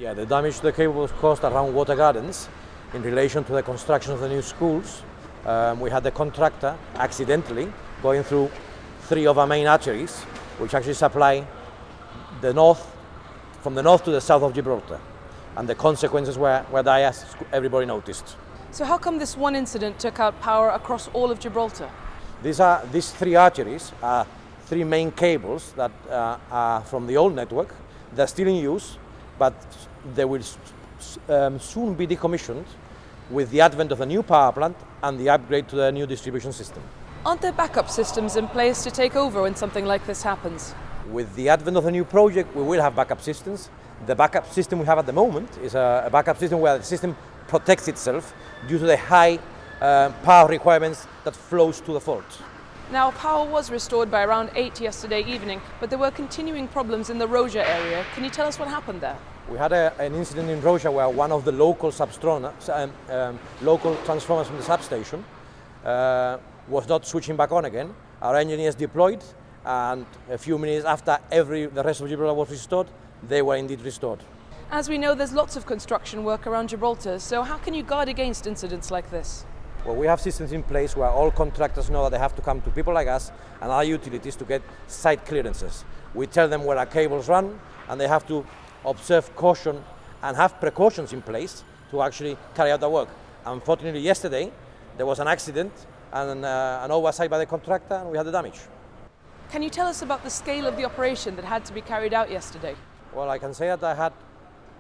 Yeah, the damage to the cable was caused around Watergardens in relation to the construction of the new schools. We had the contractor accidentally going through 3 of our main arteries, which actually supply the north, from the north to the south of Gibraltar. And the consequences were dire, as everybody noticed. So how come this one incident took out power across all of Gibraltar? These 3 arteries are 3 main cables that are from the old network. They're still in use, but they will soon be decommissioned with the advent of a new power plant and the upgrade to the new distribution system. Aren't there backup systems in place to take over when something like this happens? With the advent of the new project, we will have backup systems. The backup system we have at the moment is a backup system where the system protects itself due to the high power requirements that flows to the fault. Now, power was restored by around 8 yesterday evening, but there were continuing problems in the Roja area. Can you tell us what happened there? We had an incident in Roja where one of the local local transformers from the substation was not switching back on again. Our engineers deployed, and a few minutes after the rest of Gibraltar was restored, they were indeed restored. As we know, there's lots of construction work around Gibraltar, so how can you guard against incidents like this? Well, we have systems in place where all contractors know that they have to come to people like us and our utilities to get site clearances. We tell them where our cables run, and they have to observe caution and have precautions in place to actually carry out the work. Unfortunately, yesterday there was an accident and an oversight by the contractor, and we had the damage. Can you tell us about the scale of the operation that had to be carried out yesterday? Well, I can say that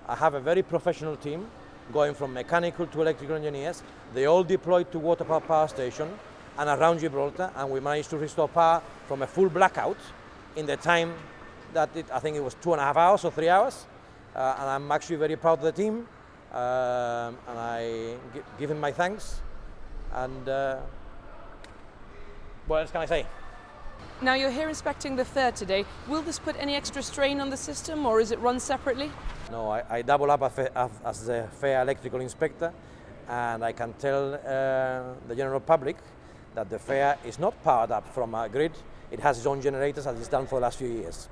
I have a very professional team, going from mechanical to electrical engineers. They all deployed to Waterfall Power Station and around Gibraltar, and we managed to restore power from a full blackout in the time that I think it was 2.5 hours or 3 hours. And I'm actually very proud of the team, and I give him my thanks. And what else can I say? Now, you're here inspecting the fair today. Will this put any extra strain on the system, or is it run separately? No, I double up as the fair electrical inspector, and I can tell the general public that the fair is not powered up from a grid. It has its own generators, as it's done for the last few years.